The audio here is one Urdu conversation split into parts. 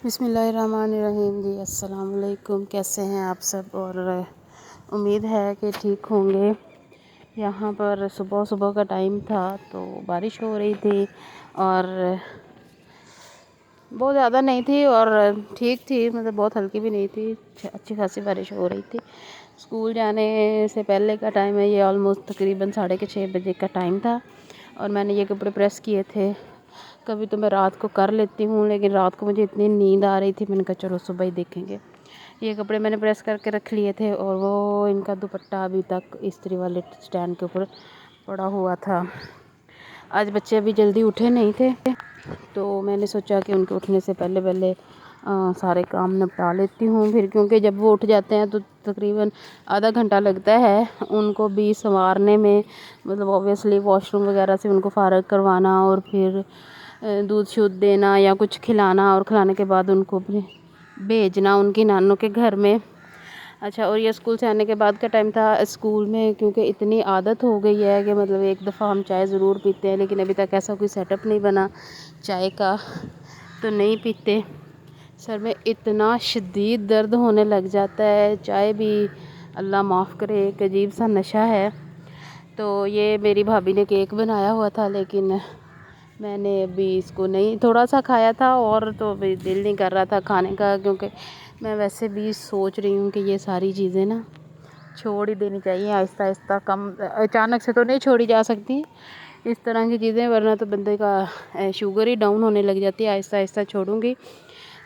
بسم اللہ الرحمن الرحیم جی السلام علیکم، کیسے ہیں آپ سب؟ اور امید ہے کہ ٹھیک ہوں گے۔ یہاں پر صبح صبح کا ٹائم تھا تو بارش ہو رہی تھی، اور بہت زیادہ نہیں تھی اور ٹھیک تھی، مطلب بہت ہلکی بھی نہیں تھی، اچھی خاصی بارش ہو رہی تھی۔ اسکول جانے سے پہلے کا ٹائم ہے، یہ آلموسٹ تقریباً 6:30 بجے کا ٹائم تھا، اور میں نے یہ کپڑے پریس کیے تھے۔ کبھی تو میں رات کو کر لیتی ہوں، لیکن رات کو مجھے اتنی نیند آ رہی تھی، میں نے کہا چلو صبح ہی دیکھیں گے۔ یہ کپڑے میں نے پریس کر کے رکھ لیے تھے، اور وہ ان کا دوپٹہ ابھی تک استری والے سٹینڈ کے اوپر پڑا ہوا تھا۔ آج بچے ابھی جلدی اٹھے نہیں تھے، تو میں نے سوچا کہ ان کے اٹھنے سے پہلے سارے کام نپٹا لیتی ہوں، پھر کیونکہ جب وہ اٹھ جاتے ہیں تو تقریباً آدھا گھنٹہ لگتا ہے ان کو بھی سنوارنے میں، مطلب اوبویسلی واش روم وغیرہ سے ان کو فارغ کروانا، اور پھر دودھ شودھ دینا یا کچھ کھلانا، اور کھلانے کے بعد ان کو بھی بھیجنا ان کی نانوں کے گھر میں۔ اچھا، اور یہ اسکول سے آنے کے بعد کا ٹائم تھا۔ اسکول میں کیونکہ اتنی عادت ہو گئی ہے کہ مطلب ایک دفعہ ہم چائے ضرور پیتے ہیں، لیکن ابھی تک ایسا کوئی سیٹ اپ نہیں بنا چائے کا، تو نہیں پیتے۔ سر میں اتنا شدید درد ہونے لگ جاتا ہے، چائے بھی اللہ معاف کرے ایک عجیب سا نشہ ہے۔ تو یہ میری بھابھی نے کیک بنایا ہوا تھا، لیکن میں نے ابھی اس کو نہیں، تھوڑا سا کھایا تھا، اور تو ابھی دل نہیں کر رہا تھا کھانے کا، کیونکہ میں ویسے بھی سوچ رہی ہوں کہ یہ ساری چیزیں نا چھوڑ ہی دینی چاہیے آہستہ آہستہ، کم اچانک سے تو نہیں چھوڑی جا سکتی اس طرح کی چیزیں، ورنہ تو بندے کا شوگر ہی ڈاؤن ہونے لگ جاتی ہے۔ آہستہ آہستہ چھوڑوں گی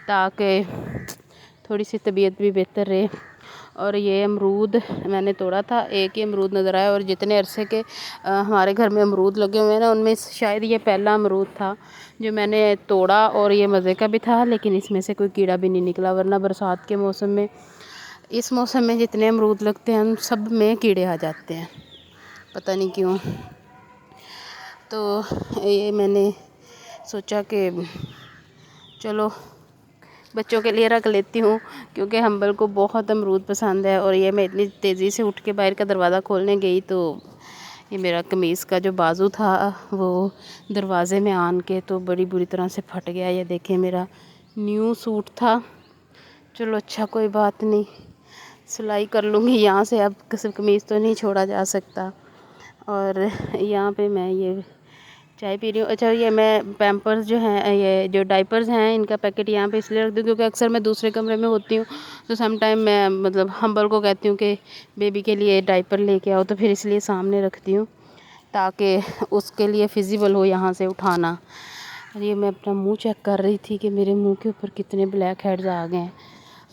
تاکہ تھوڑی سی طبیعت بھی بہتر رہے۔ اور یہ امرود میں نے توڑا تھا، ایک ہی امرود نظر آیا، اور جتنے عرصے کے ہمارے گھر میں امرود لگے ہوئے ہیں نا، ان میں شاید یہ پہلا امرود تھا جو میں نے توڑا، اور یہ مزے کا بھی تھا، لیکن اس میں سے کوئی کیڑا بھی نہیں نکلا، ورنہ برسات کے موسم میں، اس موسم میں جتنے امرود لگتے ہیں ان سب میں کیڑے آ جاتے ہیں، پتہ نہیں کیوں۔ تو یہ میں نے سوچا کہ چلو بچوں کے لیے رکھ لیتی ہوں، کیونکہ حنبل کو بہت امرود پسند ہے، اور یہ میں اتنی تیزی سے اٹھ کے باہر کا دروازہ کھولنے گئی تو یہ میرا قمیص کا جو بازو تھا وہ دروازے میں آن کے تو بڑی بری طرح سے پھٹ گیا۔ یہ دیکھیں میرا نیو سوٹ تھا، چلو اچھا کوئی بات نہیں، سلائی کر لوں گی یہاں سے، اب قمیص تو نہیں چھوڑا جا سکتا۔ اور یہاں پہ میں یہ چائے پی رہی ہوں۔ اچھا، یہ میں پیمپرز جو ہیں، یہ جو ڈائپرز ہیں، ان کا پیکٹ یہاں پہ اس لیے رکھ دوں کیونکہ اکثر میں دوسرے کمرے میں ہوتی ہوں، تو سم ٹائم میں مطلب حنبل کو کہتی ہوں کہ بیبی کے لیے ڈائپر لے کے آؤ، تو پھر اس لیے سامنے رکھتی ہوں تاکہ اس کے لیے فیزیبل ہو یہاں سے اٹھانا۔ اور یہ میں اپنا منہ چیک کر رہی تھی کہ میرے منہ کے اوپر کتنے بلیک ہیڈز آ گئے ہیں،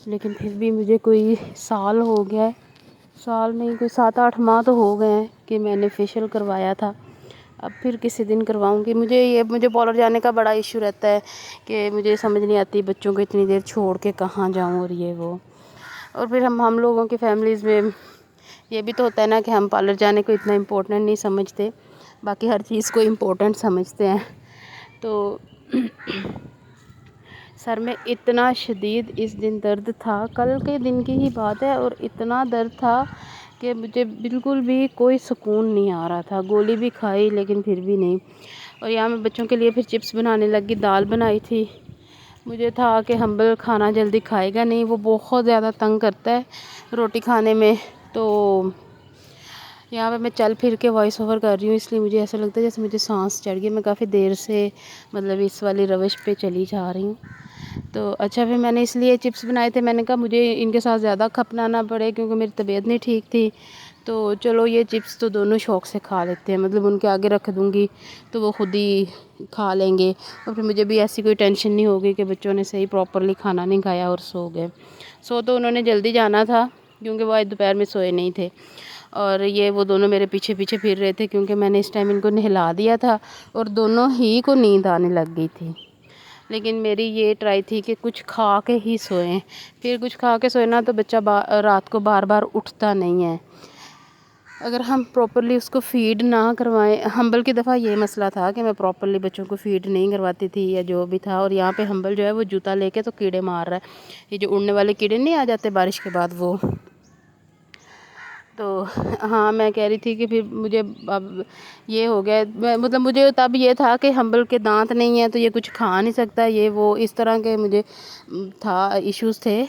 لیکن پھر بھی مجھے کوئی سال ہو گیا ہے، سال نہیں کوئی 7-8 ماہ تو ہو گئے ہیں کہ میں نے فیشیل کروایا تھا۔ اب پھر کسی دن کرواؤں گی۔ مجھے پارلر جانے کا بڑا ایشو رہتا ہے کہ مجھے سمجھ نہیں آتی بچوں کو اتنی دیر چھوڑ کے کہاں جاؤں، اور یہ وہ، اور پھر ہم لوگوں کی فیملیز میں یہ بھی تو ہوتا ہے نا کہ ہم پارلر جانے کو اتنا امپورٹنٹ نہیں سمجھتے، باقی ہر چیز کو امپورٹنٹ سمجھتے ہیں۔ تو سر میں اتنا شدید اس دن درد تھا، کل کے دن کی ہی بات ہے، اور اتنا درد تھا کہ مجھے بالکل بھی کوئی سکون نہیں آ رہا تھا، گولی بھی کھائی لیکن پھر بھی نہیں۔ اور یہاں میں بچوں کے لیے پھر چپس بنانے لگی، دال بنائی تھی، مجھے تھا کہ حنبل کھانا جلدی کھائے گا نہیں، وہ بہت زیادہ تنگ کرتا ہے روٹی کھانے میں، تو یہاں پہ میں چل پھر کے وائس اوور کر رہی ہوں، اس لیے مجھے ایسا لگتا ہے جیسے مجھے سانس چڑھ گئی، میں کافی دیر سے مطلب اس والی روش پہ چلی جا رہی ہوں۔ تو اچھا، پھر میں نے اس لیے چپس بنائے تھے، میں نے کہا مجھے ان کے ساتھ زیادہ کھپنا نہ پڑے کیونکہ میری طبیعت نہیں ٹھیک تھی، تو چلو یہ چپس تو دونوں شوق سے کھا لیتے ہیں، مطلب ان کے آگے رکھ دوں گی تو وہ خود ہی کھا لیں گے، اور پھر مجھے بھی ایسی کوئی ٹینشن نہیں ہوگی کہ بچوں نے صحیح پراپرلی کھانا نہیں کھایا اور سو گئے۔ سو تو انہوں نے جلدی جانا تھا کیونکہ وہ آج دوپہر میں سوئے نہیں تھے، اور یہ وہ دونوں میرے پیچھے پیچھے پھر رہے تھے کیونکہ میں نے اس ٹائم ان کو نہلا دیا تھا، اور دونوں ہی کو نیند آنے لگ گئی تھی، لیکن میری یہ ٹرائی تھی کہ کچھ کھا کے ہی سوئیں، پھر کچھ کھا کے سوئے نا تو بچہ رات کو بار بار اٹھتا نہیں ہے، اگر ہم پراپرلی اس کو فیڈ نہ کروائیں۔ حنبل کی دفعہ یہ مسئلہ تھا کہ میں پراپرلی بچوں کو فیڈ نہیں کرواتی تھی یا جو بھی تھا، اور یہاں پہ حنبل جو ہے وہ جوتا لے کے تو کیڑے مار رہا ہے، یہ جو اڑنے والے کیڑے نہیں آ جاتے بارش کے بعد وہ، تو ہاں میں کہہ رہی تھی کہ پھر مجھے اب یہ ہو گیا، مطلب مجھے تب یہ تھا کہ حنبل کے دانت نہیں ہیں تو یہ کچھ کھا نہیں سکتا، یہ وہ اس طرح کے مجھے تھا ایشوز تھے،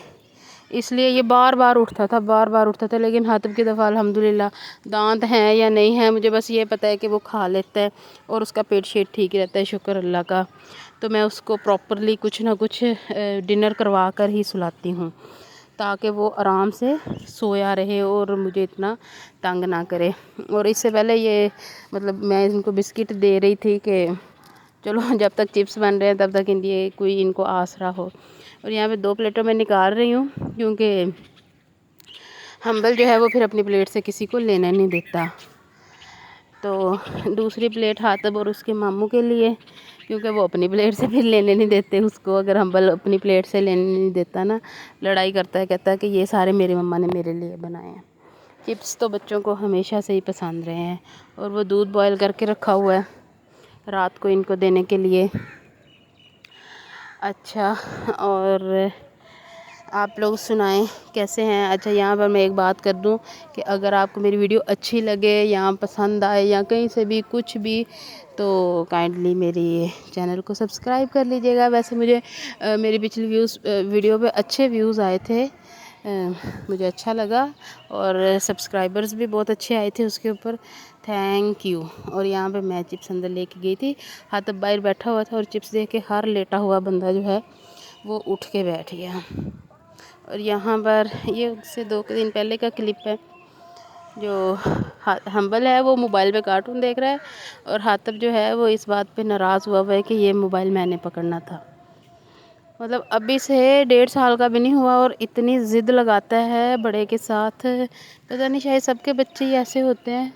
اس لیے یہ بار بار اٹھتا تھا، لیکن حاتب کی دفعہ الحمدللہ دانت ہیں یا نہیں ہیں، مجھے بس یہ پتہ ہے کہ وہ کھا لیتا ہے اور اس کا پیٹ شیٹ ٹھیک رہتا ہے، شکر اللہ کا۔ تو میں اس کو پراپرلی کچھ نہ کچھ ڈنر کروا کر ہی سلاتی ہوں تاکہ وہ آرام سے سویا رہے اور مجھے اتنا تنگ نہ کرے۔ اور اس سے پہلے یہ مطلب میں ان کو بسکٹ دے رہی تھی کہ چلو جب تک چپس بن رہے ہیں تب تک ان کو آسرا ہو۔ اور یہاں پہ 2 پلیٹوں میں نکال رہی ہوں کیونکہ حنبل جو ہے وہ پھر اپنی پلیٹ سے کسی کو لینا نہیں دیتا۔ تو دوسری پلیٹ حاتب اور اس کے ماموں کے لیے، کیونکہ وہ اپنی پلیٹ سے پھر لینے نہیں دیتے اس کو، اگر حنبل اپنی پلیٹ سے لینے نہیں دیتا نا لڑائی کرتا ہے، کہتا ہے کہ یہ سارے میری مما نے میرے لیے بنائے ہیں۔ چپس تو بچوں کو ہمیشہ سے ہی پسند رہے ہیں، اور وہ دودھ بوائل کر کے رکھا ہوا ہے رات کو ان کو دینے کے لیے۔ اچھا، اور آپ لوگ سنائیں کیسے ہیں؟ اچھا یہاں پر میں ایک بات کر دوں کہ اگر آپ کو میری ویڈیو اچھی لگے یا پسند آئے یا کہیں سے بھی کچھ بھی، تو کائنڈلی میری چینل کو سبسکرائب کر لیجیے گا۔ ویسے مجھے میری پچھلی ویڈیو پہ اچھے ویوز آئے تھے، مجھے اچھا لگا، اور سبسکرائبرز بھی بہت اچھے آئے تھے اس کے اوپر، تھینک یو۔ اور یہاں پہ میں چپس اندر لے کے گئی تھی، حاتب باہر بیٹھا ہوا تھا اور چپس دیکھ کے ہر لیٹا ہوا بندہ جو ہے وہ اٹھ کے بیٹھ گیا۔ اور یہاں پر یہ اس سے 2 دن پہلے کا کلپ ہے، جو حنبل ہے وہ موبائل پہ کارٹون دیکھ رہا ہے، اور حاتب جو ہے وہ اس بات پہ ناراض ہوا ہے کہ یہ موبائل میں نے پکڑنا تھا۔ مطلب ابھی سے 1.5 سال کا بھی نہیں ہوا اور اتنی ضد لگاتا ہے بڑے کے ساتھ، پتہ نہیں شاید سب کے بچے ہی ایسے ہوتے ہیں۔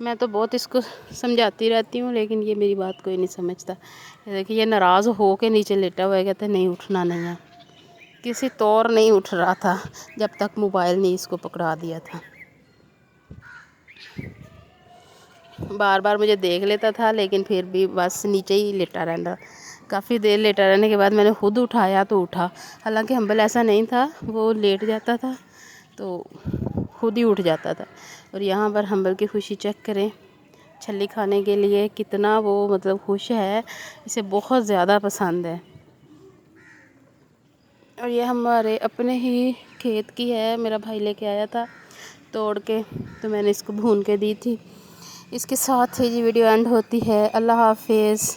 میں تو بہت اس کو سمجھاتی رہتی ہوں لیکن یہ میری بات کوئی نہیں سمجھتا۔ دیکھیے یہ ناراض ہو کے نیچے لیٹا ہوا ہے، کہتا ہے نہیں اٹھنا نہیں ہے، کسی طور نہیں اٹھ رہا تھا جب تک موبائل نہیں اس کو پکڑا دیا تھا۔ بار بار مجھے دیکھ لیتا تھا لیکن پھر بھی بس نیچے ہی لیٹا رہتا۔ کافی دیر لیٹا رہنے کے بعد میں نے خود اٹھایا تو اٹھا، حالانکہ حنبل ایسا نہیں تھا، وہ لیٹ جاتا تھا تو خود ہی اٹھ جاتا تھا۔ اور یہاں پر حنبل کی خوشی چیک کریں، چھلی کھانے کے لیے کتنا وہ مطلب خوش ہے، اسے بہت زیادہ پسند ہے۔ اور یہ ہمارے اپنے ہی کھیت کی ہے، میرا بھائی لے کے آیا تھا توڑ کے، تو میں نے اس کو بھون کے دی تھی۔ اس کے ساتھ ہی یہ ویڈیو اینڈ ہوتی ہے۔ اللہ حافظ۔